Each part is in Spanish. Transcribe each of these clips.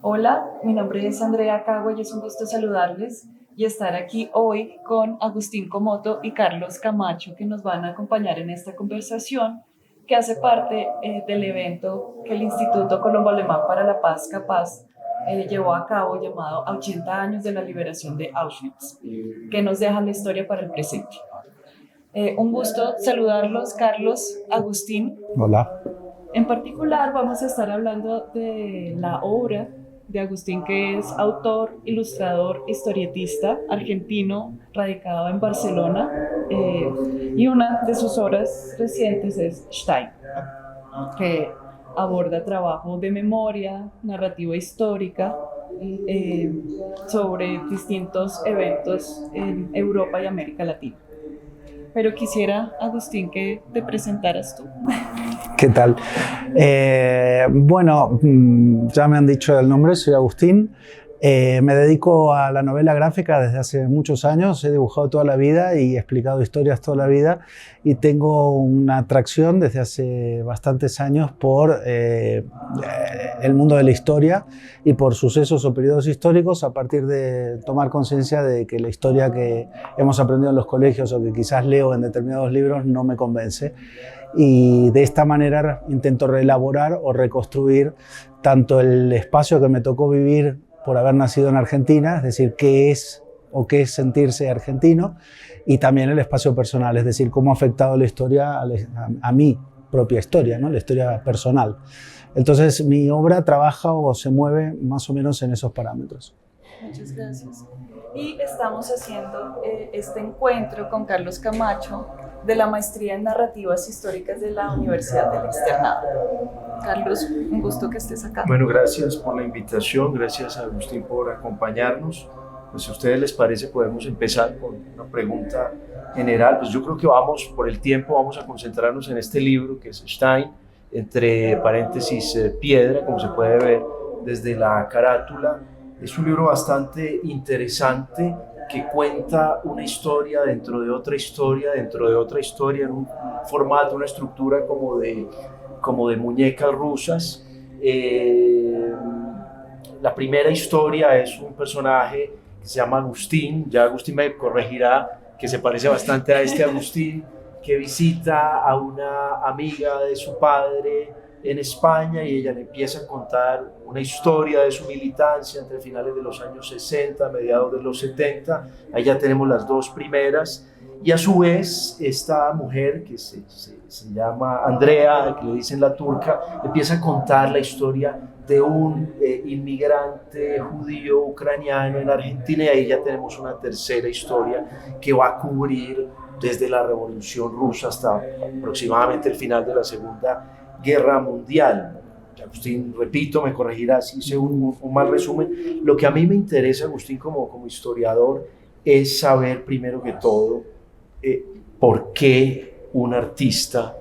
Hola, mi nombre es Andrea Cagua y es un gusto saludarles y estar aquí hoy con Agustín Comoto y Carlos Camacho, que nos van a acompañar en esta conversación que hace parte del evento que el Instituto Colombo Alemán para la Paz Capaz llevó a cabo, llamado a 80 años de la liberación de Auschwitz, que nos deja la historia para el presente. Un gusto saludarlos, Carlos, Agustín. Hola. En particular vamos a estar hablando de la obra de Agustín, que es autor, ilustrador, historietista argentino radicado en Barcelona, y una de sus obras recientes es Stein, que aborda trabajo de memoria, narrativa histórica, sobre distintos eventos en Europa y América Latina. Pero quisiera, Agustín, que te presentaras tú. ¿Qué tal? Bueno, ya me han dicho el nombre, soy Agustín. Me dedico a la novela gráfica desde hace muchos años. He dibujado toda la vida y he explicado historias toda la vida. Y tengo una atracción desde hace bastantes años por el mundo de la historia y por sucesos o periodos históricos, a partir de tomar conciencia de que la historia que hemos aprendido en los colegios o que quizás leo en determinados libros no me convence. Y de esta manera intento reelaborar o reconstruir tanto el espacio que me tocó vivir por haber nacido en Argentina, es decir, qué es o qué es sentirse argentino, y también el espacio personal, es decir, cómo ha afectado la historia a mi propia historia, ¿no? La historia personal. Entonces, mi obra trabaja o se mueve más o menos en esos parámetros. Muchas gracias. Y estamos haciendo este encuentro con Carlos Camacho de la Maestría en Narrativas Históricas de la Universidad del Externado. Carlos, un gusto que estés acá. Bueno, gracias por la invitación, gracias a Agustín por acompañarnos. Pues si a ustedes les parece, podemos empezar con una pregunta general. Pues yo creo que por el tiempo, vamos a concentrarnos en este libro que es Stein, entre paréntesis piedra, como se puede ver desde la carátula. Es un libro bastante interesante que cuenta una historia dentro de otra historia, dentro de otra historia, en un formato, una estructura como de muñecas rusas. La primera historia es un personaje que se llama Agustín, ya Agustín me corregirá, que se parece bastante a este Agustín, que visita a una amiga de su padre en España y ella le empieza a contar una historia de su militancia entre finales de los años 60, mediados de los 70. Ahí ya tenemos las dos primeras. Y a su vez, esta mujer que se llama Andrea, que le dicen la turca, empieza a contar la historia de un inmigrante judío ucraniano en Argentina, y ahí ya tenemos una tercera historia que va a cubrir desde la Revolución Rusa hasta aproximadamente el final de la Segunda Guerra Mundial. Agustín, repito, me corregirá si hice un mal resumen. Lo que a mí me interesa, Agustín, como historiador, es saber primero que todo por qué un artista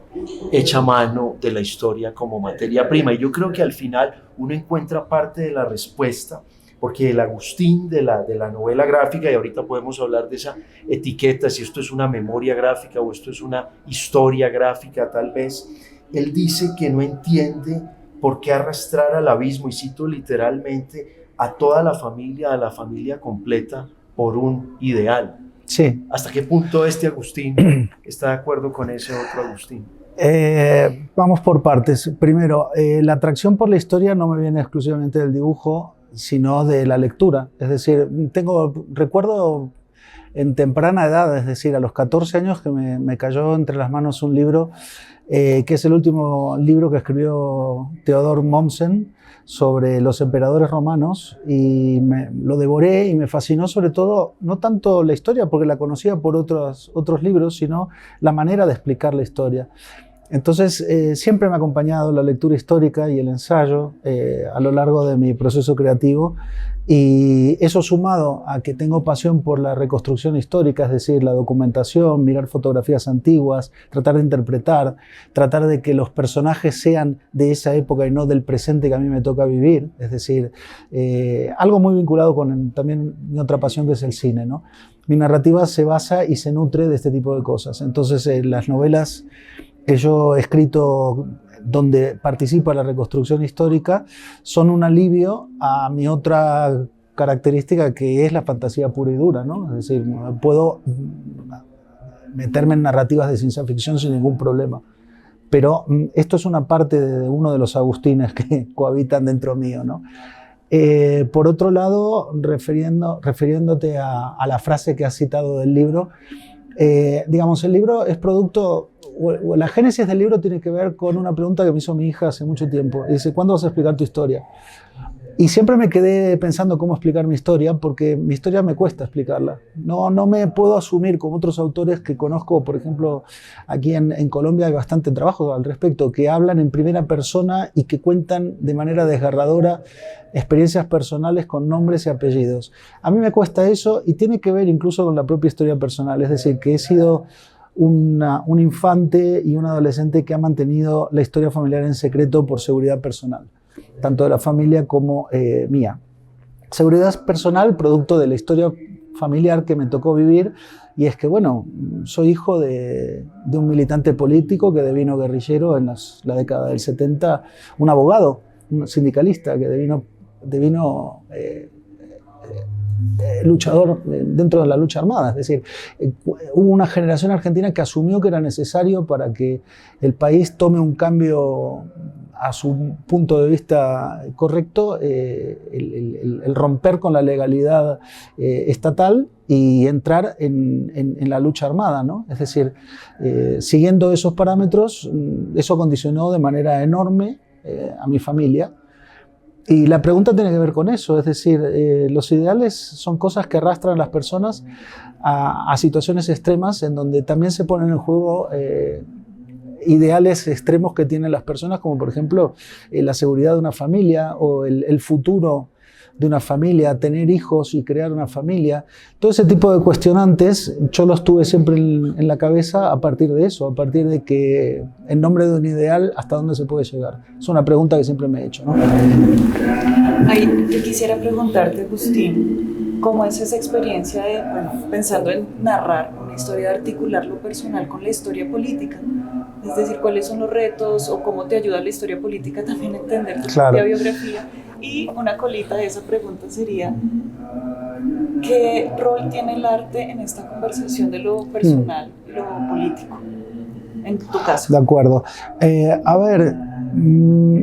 echa mano de la historia como materia prima. Y yo creo que al final uno encuentra parte de la respuesta, porque el Agustín de la novela gráfica, y ahorita podemos hablar de esa etiqueta, si esto es una memoria gráfica o esto es una historia gráfica tal vez, él dice que no entiende por qué arrastrar al abismo, y cito literalmente, a toda la familia completa por un ideal. Sí. ¿Hasta qué punto este Agustín está de acuerdo con ese otro Agustín? Vamos por partes. Primero, la atracción por la historia no me viene exclusivamente del dibujo, sino de la lectura. Es decir, recuerdo en temprana edad, es decir, a los 14 años, que me cayó entre las manos un libro que es el último libro que escribió Theodor Mommsen sobre los emperadores romanos, y lo devoré y me fascinó, sobre todo, no tanto la historia, porque la conocía por otros libros, sino la manera de explicar la historia. Entonces, siempre me ha acompañado la lectura histórica y el ensayo a lo largo de mi proceso creativo, y eso, sumado a que tengo pasión por la reconstrucción histórica, es decir, la documentación, mirar fotografías antiguas, tratar de interpretar, tratar de que los personajes sean de esa época y no del presente que a mí me toca vivir, es decir, algo muy vinculado con también mi otra pasión, que es el cine, ¿no? Mi narrativa se basa y se nutre de este tipo de cosas. Entonces, las novelas que yo he escrito donde participa la reconstrucción histórica, son un alivio a mi otra característica, que es la fantasía pura y dura, ¿no? Es decir, puedo meterme en narrativas de ciencia ficción sin ningún problema. Pero esto es una parte de uno de los Agustines que cohabitan dentro mío, ¿no? Por otro lado, refiriéndote a la frase que has citado del libro, digamos, el libro es producto, o la génesis del libro tiene que ver con una pregunta que me hizo mi hija hace mucho tiempo. Dice, ¿cuándo vas a explicar tu historia? Y siempre me quedé pensando cómo explicar mi historia, porque mi historia me cuesta explicarla. No me puedo asumir como otros autores que conozco. Por ejemplo, aquí en Colombia hay bastante trabajo al respecto, que hablan en primera persona y que cuentan de manera desgarradora experiencias personales con nombres y apellidos. A mí me cuesta eso, y tiene que ver incluso con la propia historia personal. Es decir, que he sido un infante y un adolescente que ha mantenido la historia familiar en secreto por seguridad personal, tanto de la familia como mía. Seguridad personal producto de la historia familiar que me tocó vivir, y es que, bueno, soy hijo de un militante político que devino guerrillero en la década del 70, un abogado, un sindicalista que devino luchador dentro de la lucha armada. Es decir, hubo una generación argentina que asumió que era necesario para que el país tome un cambio a su punto de vista correcto, el romper con la legalidad estatal y entrar en la lucha armada, ¿no? Es decir, siguiendo esos parámetros, eso condicionó de manera enorme a mi familia. Y la pregunta tiene que ver con eso, es decir, los ideales son cosas que arrastran a las personas a situaciones extremas, en donde también se ponen en juego ideales extremos que tienen las personas, como por ejemplo la seguridad de una familia o el futuro de una familia, tener hijos y crear una familia. Todo ese tipo de cuestionantes yo los tuve siempre en la cabeza a partir de eso, a partir de que en nombre de un ideal, ¿hasta dónde se puede llegar? Es una pregunta que siempre me he hecho, ¿no? Ay, yo quisiera preguntarte, Agustín, ¿cómo es esa experiencia de, bueno, pensando en narrar una historia, de articular lo personal con la historia política? Es decir, ¿cuáles son los retos o cómo te ayuda la historia política también a entender tu propia biografía? Y una colita de esa pregunta sería, ¿qué rol tiene el arte en esta conversación de lo personal y lo político, en tu caso? De acuerdo. A ver,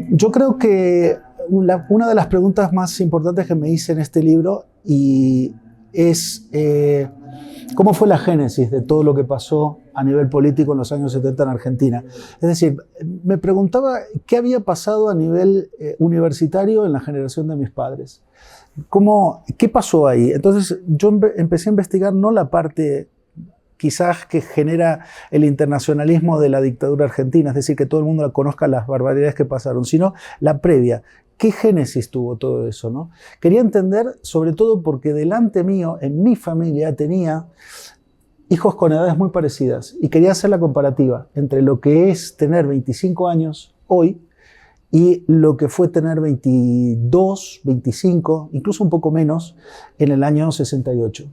yo creo que una de las preguntas más importantes que me hice en este libro es cómo fue la génesis de todo lo que pasó a nivel político en los años 70 en Argentina. Es decir, me preguntaba qué había pasado a nivel universitario en la generación de mis padres. ¿Qué pasó ahí? Entonces yo empecé a investigar no la parte quizás que genera el internacionalismo de la dictadura argentina, es decir, que todo el mundo conozca las barbaridades que pasaron, sino la previa. ¿Qué génesis tuvo todo eso, no? Quería entender, sobre todo porque delante mío, en mi familia, tenía hijos con edades muy parecidas, y quería hacer la comparativa entre lo que es tener 25 años hoy y lo que fue tener 22, 25, incluso un poco menos, en el año 68.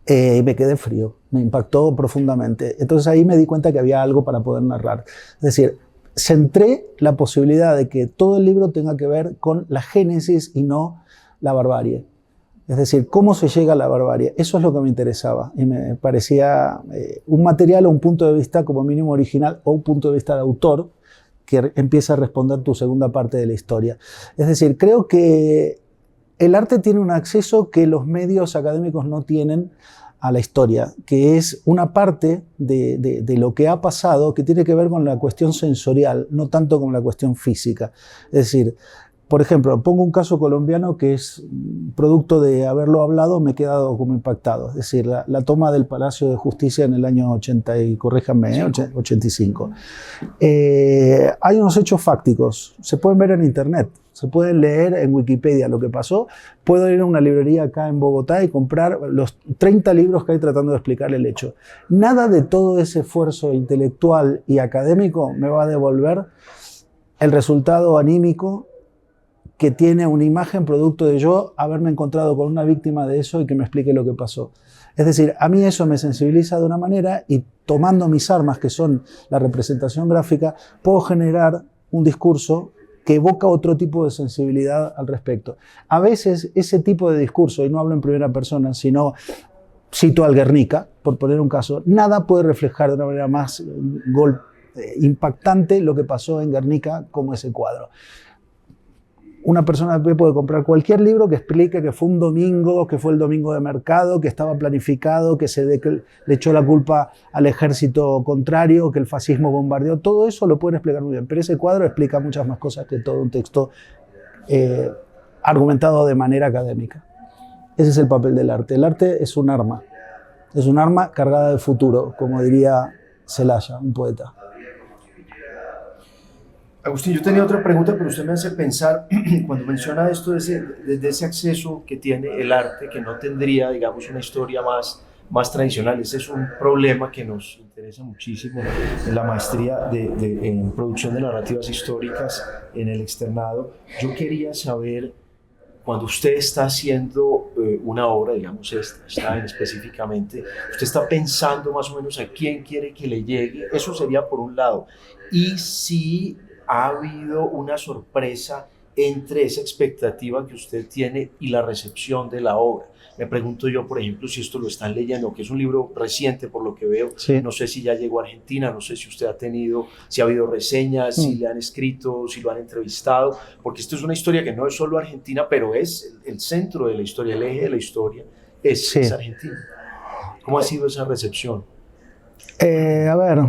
Y me quedé frío, me impactó profundamente. Entonces ahí me di cuenta que había algo para poder narrar. Es decir, centré la posibilidad de que todo el libro tenga que ver con la génesis y no la barbarie. Es decir, cómo se llega a la barbarie. Eso es lo que me interesaba y me parecía un material o un punto de vista como mínimo original, o un punto de vista de autor que empieza a responder tu segunda parte de la historia. Es decir, creo que el arte tiene un acceso que los medios académicos no tienen a la historia, que es una parte de lo que ha pasado que tiene que ver con la cuestión sensorial, no tanto con la cuestión física. Es decir, por ejemplo, pongo un caso colombiano que es producto de haberlo hablado, me he quedado como impactado. Es decir, la toma del Palacio de Justicia en el año 80, y corríjanme, 85. Hay unos hechos fácticos, se pueden ver en internet, se pueden leer en Wikipedia lo que pasó. Puedo ir a una librería acá en Bogotá y comprar los 30 libros que hay tratando de explicar el hecho. Nada de todo ese esfuerzo intelectual y académico me va a devolver el resultado anímico que tiene una imagen producto de yo haberme encontrado con una víctima de eso y que me explique lo que pasó. Es decir, a mí eso me sensibiliza de una manera y tomando mis armas, que son la representación gráfica, puedo generar un discurso que evoca otro tipo de sensibilidad al respecto. A veces ese tipo de discurso, y no hablo en primera persona, sino cito al Guernica, por poner un caso, nada puede reflejar de una manera más impactante lo que pasó en Guernica como ese cuadro. Una persona puede comprar cualquier libro que explique que fue un domingo, que fue el domingo de mercado, que estaba planificado, que le echó la culpa al ejército contrario, que el fascismo bombardeó. Todo eso lo pueden explicar muy bien, pero ese cuadro explica muchas más cosas que todo un texto argumentado de manera académica. Ese es el papel del arte. El arte es un arma cargada de futuro, como diría Celaya, un poeta. Agustín, yo tenía otra pregunta, pero usted me hace pensar, cuando menciona esto, desde ese acceso que tiene el arte, que no tendría, digamos, una historia más tradicional. Ese es un problema que nos interesa muchísimo en la maestría en producción de narrativas históricas en el externado. Yo quería saber, cuando usted está haciendo una obra, digamos esta específicamente, usted está pensando más o menos a quién quiere que le llegue. Eso sería por un lado. Y si ha habido una sorpresa entre esa expectativa que usted tiene y la recepción de la obra. Me pregunto yo, por ejemplo, si esto lo están leyendo, que es un libro reciente por lo que veo. Sí. No sé si ya llegó a Argentina, no sé si usted ha tenido, si ha habido reseñas, si le han escrito, si lo han entrevistado, porque esto es una historia que no es solo argentina, pero es el centro de la historia, el eje de la historia es Argentina. ¿Cómo ha sido esa recepción? A ver,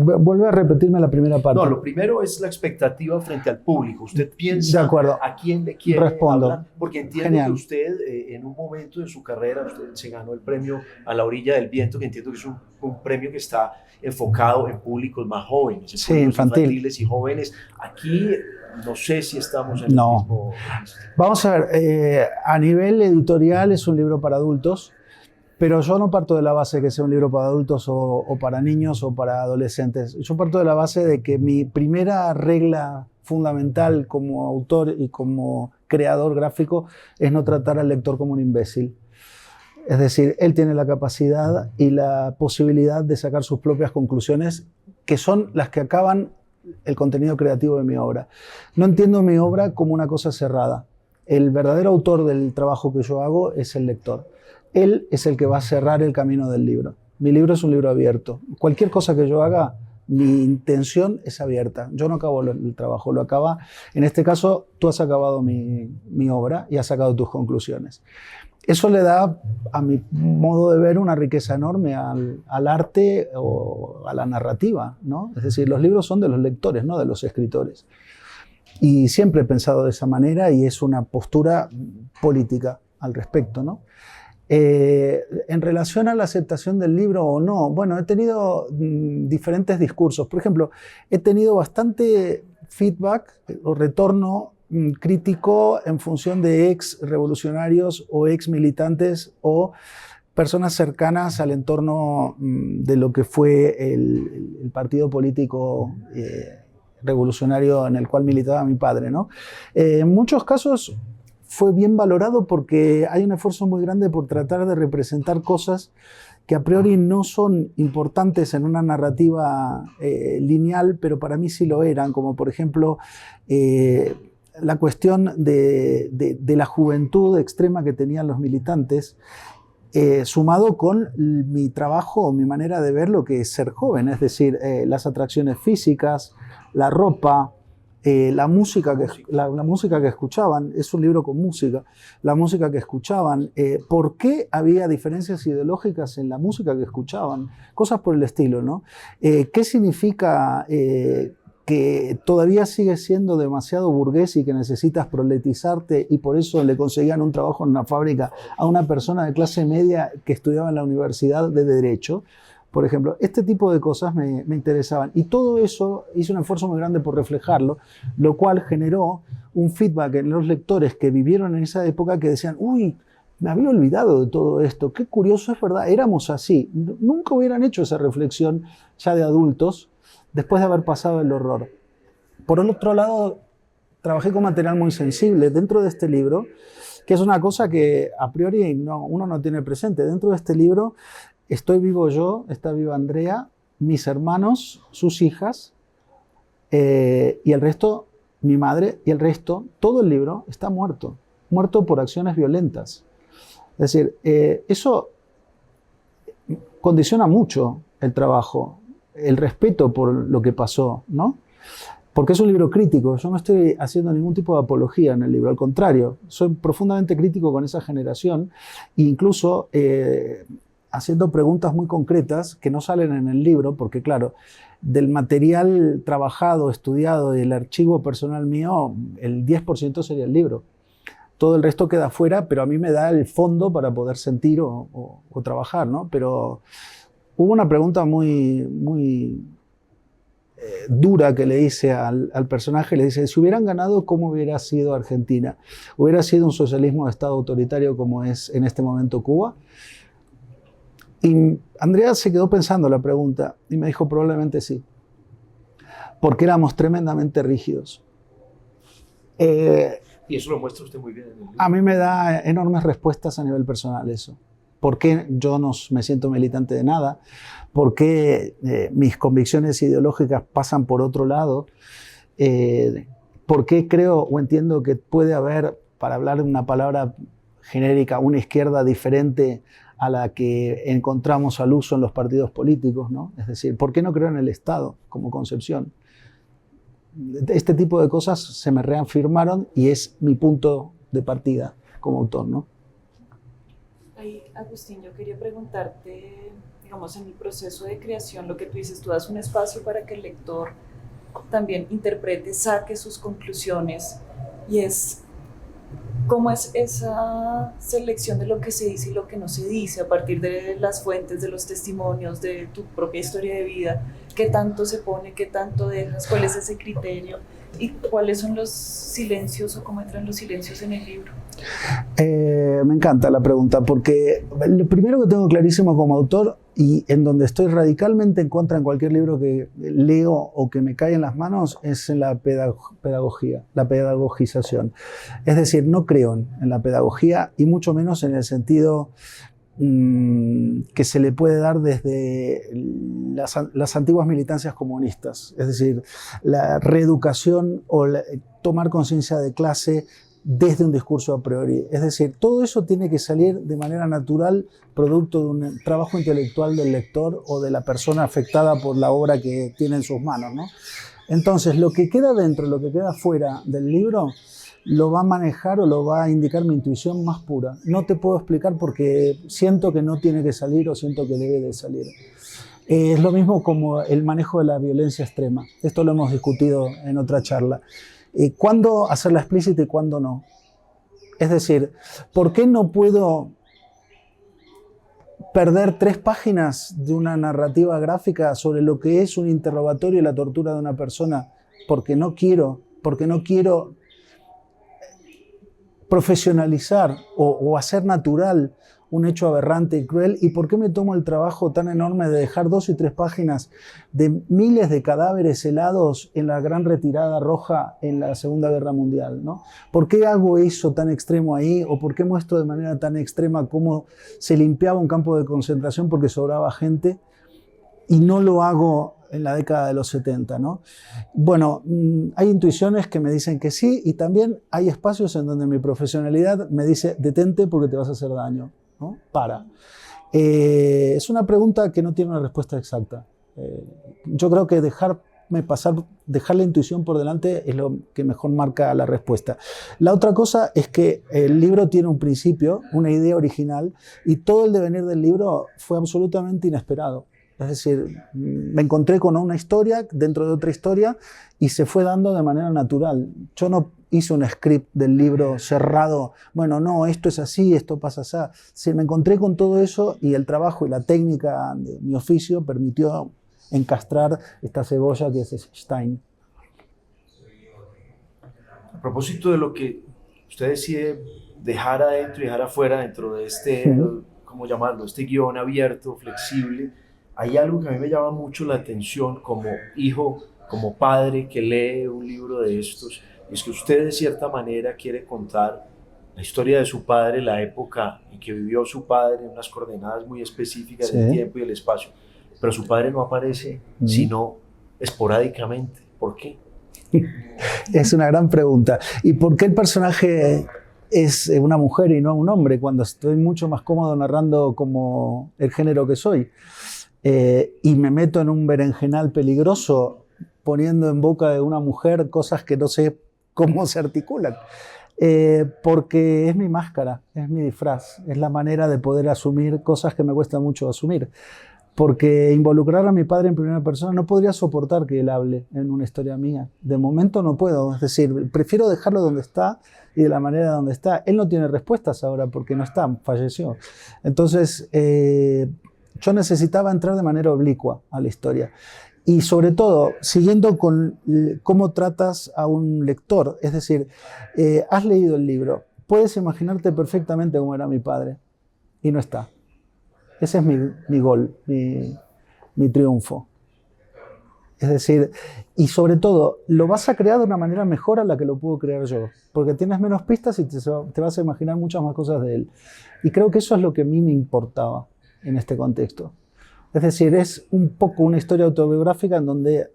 vuelve a repetirme la primera parte. No, lo primero es la expectativa frente al público. Usted piensa de acuerdo. a quién le quiere hablar, porque entiendo Genial. que usted en un momento de su carrera usted se ganó el premio A la orilla del viento, que entiendo que es un premio que está enfocado en públicos más jóvenes, en públicos infantiles y jóvenes. Aquí no sé si estamos en el mismo... Vamos a ver, a nivel editorial es un libro para adultos. Pero yo no parto de la base de que sea un libro para adultos o para niños o para adolescentes. Yo parto de la base de que mi primera regla fundamental como autor y como creador gráfico es no tratar al lector como un imbécil. Es decir, él tiene la capacidad y la posibilidad de sacar sus propias conclusiones, que son las que acaban el contenido creativo de mi obra. No entiendo mi obra como una cosa cerrada. El verdadero autor del trabajo que yo hago es el lector. Él es el que va a cerrar el camino del libro. Mi libro es un libro abierto. Cualquier cosa que yo haga, mi intención es abierta. Yo no acabo el trabajo, lo acaba. En este caso, tú has acabado mi obra y has sacado tus conclusiones. Eso le da, a mi modo de ver, una riqueza enorme al arte o a la narrativa, ¿no? Es decir, los libros son de los lectores, no de los escritores. Y siempre he pensado de esa manera y es una postura política al respecto, ¿no? En relación a la aceptación del libro o no, bueno, he tenido diferentes discursos. Por ejemplo, he tenido bastante feedback o retorno crítico en función de ex revolucionarios o ex militantes o personas cercanas al entorno de lo que fue el partido político revolucionario en el cual militaba mi padre, ¿no? En muchos casos fue bien valorado porque hay un esfuerzo muy grande por tratar de representar cosas que a priori no son importantes en una narrativa lineal, pero para mí sí lo eran, como por ejemplo la cuestión de la juventud extrema que tenían los militantes, sumado con mi trabajo o mi manera de ver lo que es ser joven, es decir, las atracciones físicas, la ropa, la música que escuchaban. Es un libro con música, la música que escuchaban, por qué había diferencias ideológicas en la música que escuchaban, cosas por el estilo, ¿no? ¿Qué significa que todavía sigue siendo demasiado burgués y que necesitas proletizarte y por eso le conseguían un trabajo en una fábrica a una persona de clase media que estudiaba en la Universidad de Derecho? Por ejemplo, este tipo de cosas me interesaban y todo eso hice un esfuerzo muy grande por reflejarlo, lo cual generó un feedback en los lectores que vivieron en esa época que decían, uy, me había olvidado de todo esto, qué curioso, es verdad, éramos así. Nunca hubieran hecho esa reflexión ya de adultos después de haber pasado el horror. Por el otro lado, trabajé con material muy sensible dentro de este libro, que es una cosa que a priori uno no tiene presente. Dentro de este libro estoy vivo yo, está viva Andrea, mis hermanos, sus hijas, y el resto, mi madre, y el resto, todo el libro está muerto por acciones violentas. Es decir, eso condiciona mucho el trabajo, el respeto por lo que pasó, ¿no? Porque es un libro crítico. Yo no estoy haciendo ningún tipo de apología en el libro, al contrario, soy profundamente crítico con esa generación, e incluso haciendo preguntas muy concretas que no salen en el libro, porque claro, del material trabajado, estudiado y el archivo personal mío, el 10% sería el libro. Todo el resto queda fuera, pero a mí me da el fondo para poder sentir o trabajar, ¿no? Pero hubo una pregunta muy dura que le hice al personaje. Le dice, si hubieran ganado, ¿cómo hubiera sido Argentina? ¿Hubiera sido un socialismo de Estado autoritario como es en este momento Cuba? Y Andrea se quedó pensando la pregunta y me dijo, probablemente sí, porque éramos tremendamente rígidos. Y eso lo muestra usted muy bien en el libro. A mí me da enormes respuestas a nivel personal eso. ¿Por qué yo no me siento militante de nada? ¿Por qué mis convicciones ideológicas pasan por otro lado? ¿Por qué creo o entiendo que puede haber, para hablar de una palabra genérica, una izquierda diferente a la que encontramos al uso en los partidos políticos, ¿no? Es decir, ¿por qué no creo en el Estado como concepción? Este tipo de cosas se me reafirmaron y es mi punto de partida como autor, ¿no? Ahí, Agustín, yo quería preguntarte, digamos, en el proceso de creación, lo que tú dices, tú das un espacio para que el lector también interprete, saque sus conclusiones, y es cómo es esa selección de lo que se dice y lo que no se dice a partir de las fuentes, de los testimonios, de tu propia historia de vida. ¿Qué tanto se pone, qué tanto dejas? ¿Cuál es ese criterio? ¿Y cuáles son los silencios o cómo entran los silencios en el libro? Me encanta la pregunta, porque lo primero que tengo clarísimo como autor, y en donde estoy radicalmente en contra en cualquier libro que leo o que me cae en las manos, es en la pedagogía, la pedagogización. Es decir, no creo en la pedagogía, y mucho menos en el sentido que se le puede dar desde las antiguas militancias comunistas. Es decir, la reeducación o tomar conciencia de clase desde un discurso a priori. Es decir, todo eso tiene que salir de manera natural, producto de un trabajo intelectual del lector o de la persona afectada por la obra que tiene en sus manos, ¿no? Entonces, lo que queda dentro, lo que queda fuera del libro, lo va a manejar o lo va a indicar mi intuición más pura. No te puedo explicar porque siento que no tiene que salir o siento que debe de salir. Es lo mismo como el manejo de la violencia extrema. Esto lo hemos discutido en otra charla. ¿Cuándo hacerla explícita y cuándo no? Es decir, ¿por qué no puedo perder 3 páginas de una narrativa gráfica sobre lo que es un interrogatorio y la tortura de una persona? Porque no quiero profesionalizar o hacer natural un hecho aberrante y cruel. ¿Y por qué me tomo el trabajo tan enorme de dejar 2 y 3 páginas de miles de cadáveres helados en la gran retirada roja en la Segunda Guerra Mundial, ¿no? ¿Por qué hago eso tan extremo ahí? ¿O por qué muestro de manera tan extrema cómo se limpiaba un campo de concentración porque sobraba gente? Y no lo hago en la década de los 70, ¿no? Bueno, hay intuiciones que me dicen que sí, y también hay espacios en donde mi profesionalidad me dice, detente porque te vas a hacer daño, ¿no? Para. Es una pregunta que no tiene una respuesta exacta. Yo creo que dejar la intuición por delante es lo que mejor marca la respuesta. La otra cosa es que el libro tiene un principio, una idea original, y todo el devenir del libro fue absolutamente inesperado. Es decir, me encontré con una historia dentro de otra historia y se fue dando de manera natural. Yo no hice un script del libro cerrado, bueno, no, esto es así, esto pasa así. Sí, me encontré con todo eso y el trabajo y la técnica de mi oficio permitió encastrar esta cebolla que es Stein. A propósito de lo que usted decide dejar adentro y dejar afuera dentro de este, ¿cómo llamarlo? Este guión abierto, flexible, hay algo que a mí me llama mucho la atención como hijo, como padre que lee un libro de estos, y es que usted de cierta manera quiere contar la historia de su padre, la época en que vivió su padre, en unas coordenadas muy específicas del tiempo y del espacio, pero su padre no aparece sino esporádicamente. ¿Por qué? Es una gran pregunta. ¿Y por qué el personaje es una mujer y no un hombre cuando estoy mucho más cómodo narrando como el género que soy? Y me meto en un berenjenal peligroso poniendo en boca de una mujer cosas que no sé cómo se articulan. Porque es mi máscara, es mi disfraz, es la manera de poder asumir cosas que me cuesta mucho asumir. Porque involucrar a mi padre en primera persona no podría soportar que él hable en una historia mía. De momento no puedo, es decir, prefiero dejarlo donde está y de la manera donde está. Él no tiene respuestas ahora porque no está, falleció. Entonces, yo necesitaba entrar de manera oblicua a la historia. Y sobre todo, siguiendo con cómo tratas a un lector, es decir, has leído el libro, puedes imaginarte perfectamente cómo era mi padre y no está. Ese es mi gol, mi triunfo. Es decir, y sobre todo, lo vas a crear de una manera mejor a la que lo puedo crear yo, porque tienes menos pistas y te vas a imaginar muchas más cosas de él. Y creo que eso es lo que a mí me importaba en este contexto. Es decir, es un poco una historia autobiográfica en donde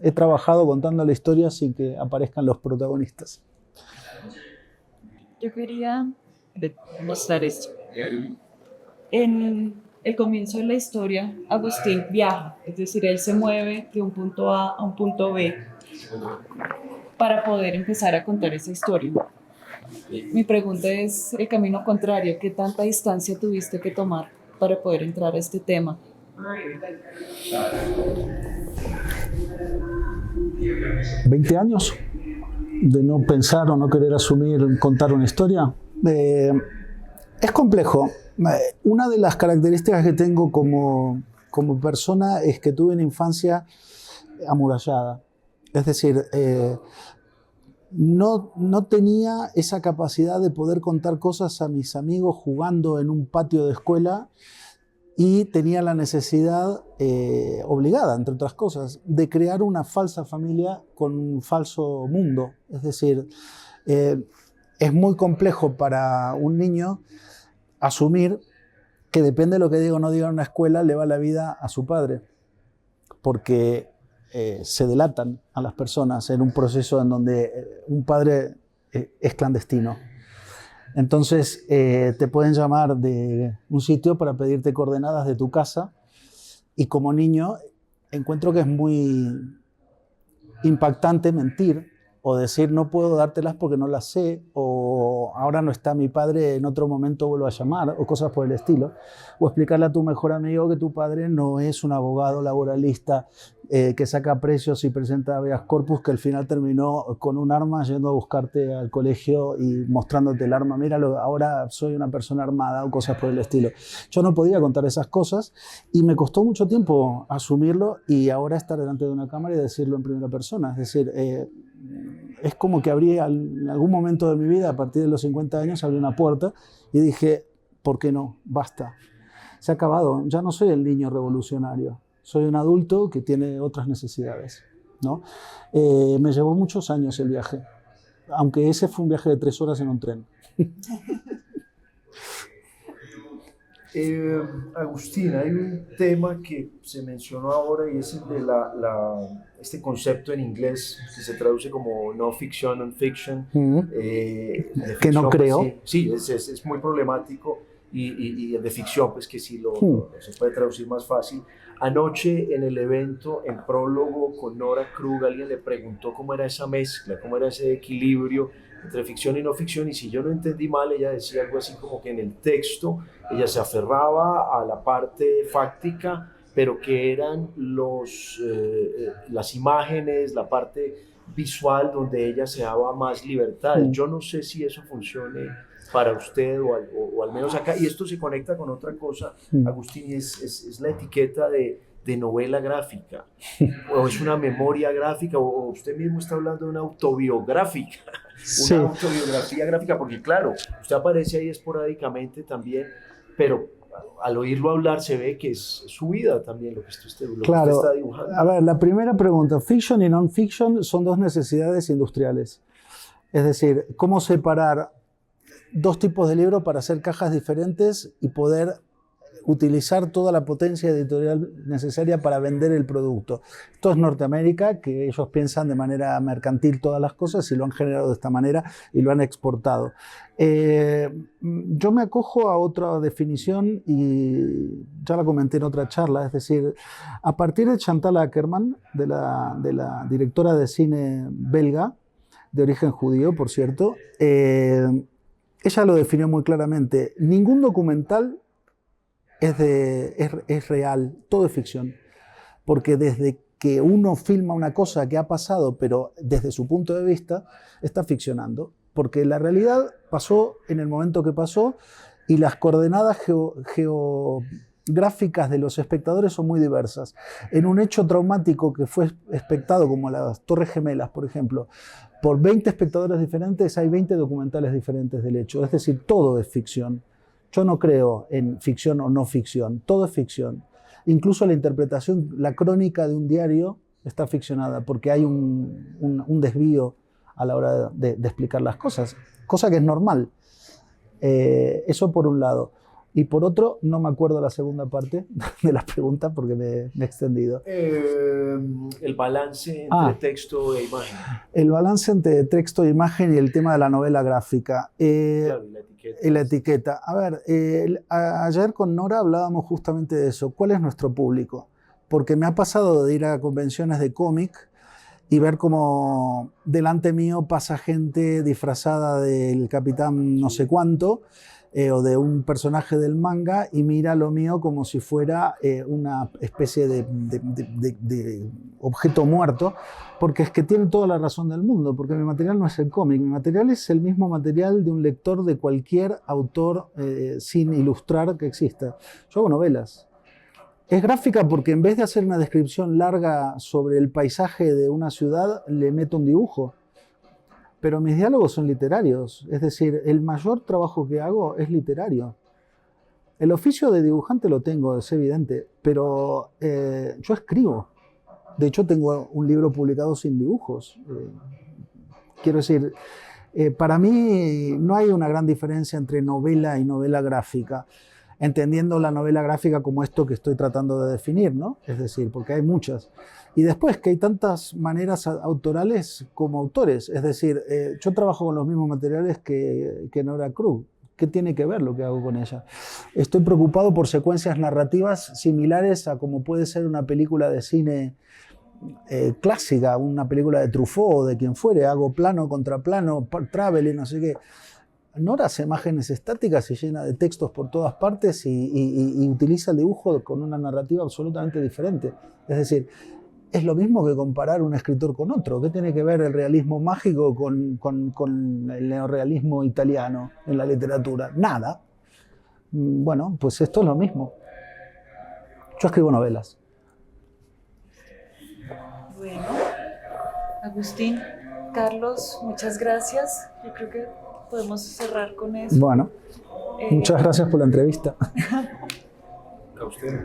he trabajado contando la historia sin que aparezcan los protagonistas. Yo quería mostrar esto. En el comienzo de la historia, Agustín viaja, es decir, él se mueve de un punto A a un punto B para poder empezar a contar esa historia. Mi pregunta es el camino contrario, ¿qué tanta distancia tuviste que tomar para poder entrar a este tema? 20 años de no pensar o no querer asumir contar una historia. Es complejo. Una de las características que tengo como persona es que tuve una infancia amurallada. Es decir, no tenía esa capacidad de poder contar cosas a mis amigos jugando en un patio de escuela y tenía la necesidad, obligada, entre otras cosas, de crear una falsa familia con un falso mundo. Es decir, es muy complejo para un niño asumir que depende de lo que diga o no diga en una escuela, le va la vida a su padre, porque se delatan a las personas en un proceso en donde un padre es clandestino. Entonces te pueden llamar de un sitio para pedirte coordenadas de tu casa y como niño encuentro que es muy impactante mentir o decir no puedo dártelas porque no las sé, o ahora no está mi padre, en otro momento vuelvo a llamar, o cosas por el estilo, o explicarle a tu mejor amigo que tu padre no es un abogado laboralista que saca precios y presenta habeas corpus, que al final terminó con un arma yendo a buscarte al colegio y mostrándote el arma, míralo, ahora soy una persona armada, o cosas por el estilo. Yo no podía contar esas cosas y me costó mucho tiempo asumirlo y ahora estar delante de una cámara y decirlo en primera persona. Es decir, es como que abrí en algún momento de mi vida, a partir de los 50 años, abrí una puerta y dije, ¿por qué no? Basta. Se ha acabado. Ya no soy el niño revolucionario. Soy un adulto que tiene otras necesidades, ¿no? Me llevó muchos años el viaje, aunque ese fue un viaje de 3 horas en un tren. Agustín, hay un tema que se mencionó ahora y es el de este concepto en inglés que se traduce como no fiction, non-fiction. Que no creo. Sí, es muy problemático y el de ficción, pues que sí se puede traducir más fácil. Anoche en el evento, en prólogo con Nora Krug, alguien le preguntó cómo era esa mezcla, cómo era ese equilibrio entre ficción y no ficción, y si yo no entendí mal, ella decía algo así como que en el texto ella se aferraba a la parte fáctica, pero que eran las imágenes, la parte visual donde ella se daba más libertad. Yo no sé si eso funcione para usted o al menos acá, y esto se conecta con otra cosa, Agustín, y es la etiqueta de novela gráfica, o es una memoria gráfica, o usted mismo está hablando de una autobiográfica, sí. Una autobiografía gráfica, porque claro, usted aparece ahí esporádicamente también, pero al oírlo hablar se ve que es su vida también lo que usted está dibujando. A ver, la primera pregunta, fiction y non-fiction son dos necesidades industriales. Es decir, ¿cómo separar dos tipos de libros para hacer cajas diferentes y poder utilizar toda la potencia editorial necesaria para vender el producto. Esto es Norteamérica, que ellos piensan de manera mercantil todas las cosas y lo han generado de esta manera y lo han exportado. Yo me acojo a otra definición y ya la comenté en otra charla, es decir, a partir de Chantal Akerman, de la directora de cine belga, de origen judío, por cierto, ella lo definió muy claramente. Ningún documental es real, todo es ficción, porque desde que uno filma una cosa que ha pasado, pero desde su punto de vista, está ficcionando, porque la realidad pasó en el momento que pasó y las coordenadas geográficas de los espectadores son muy diversas. En un hecho traumático que fue espectado, como las Torres Gemelas, por ejemplo, por 20 espectadores diferentes, hay 20 documentales diferentes del hecho, es decir, todo es ficción. Yo no creo en ficción o no ficción, todo es ficción. Incluso la interpretación, la crónica de un diario está ficcionada porque hay un desvío a la hora de explicar las cosas, cosa que es normal. Eso por un lado. Y por otro, no me acuerdo la segunda parte de la pregunta porque me he extendido. El balance entre texto e imagen. El balance entre texto e imagen y el tema de la novela gráfica. Claro, y la etiqueta. Y la etiqueta. A ver, ayer con Nora hablábamos justamente de eso. ¿Cuál es nuestro público? Porque me ha pasado de ir a convenciones de cómic y ver como delante mío pasa gente disfrazada del capitán no sé cuánto, o de un personaje del manga y mira lo mío como si fuera una especie de objeto muerto, porque es que tiene toda la razón del mundo, porque mi material no es el cómic, mi material es el mismo material de un lector de cualquier autor sin ilustrar que exista. Yo hago novelas. Es gráfica porque en vez de hacer una descripción larga sobre el paisaje de una ciudad, le meto un dibujo. Pero mis diálogos son literarios, es decir, el mayor trabajo que hago es literario. El oficio de dibujante lo tengo, es evidente, pero yo escribo. De hecho, tengo un libro publicado sin dibujos. Quiero decir, para mí no hay una gran diferencia entre novela y novela gráfica, entendiendo la novela gráfica como esto que estoy tratando de definir, ¿no? Es decir, porque hay muchas. Y después que hay tantas maneras autorales como autores, es decir, yo trabajo con los mismos materiales que Nora Cruz. ¿Qué tiene que ver lo que hago con ella? Estoy preocupado por secuencias narrativas similares a como puede ser una película de cine clásica, una película de Truffaut o de quien fuere. Hago plano contra plano, traveling, no sé qué. Nora hace imágenes estáticas y llena de textos por todas partes y utiliza el dibujo con una narrativa absolutamente diferente. Es decir, es lo mismo que comparar un escritor con otro. ¿Qué tiene que ver el realismo mágico con el neorrealismo italiano en la literatura? Nada. Bueno, pues esto es lo mismo. Yo escribo novelas. Bueno, Agustín, Carlos, muchas gracias. Yo creo que podemos cerrar con eso. Bueno, muchas gracias por la entrevista. A usted.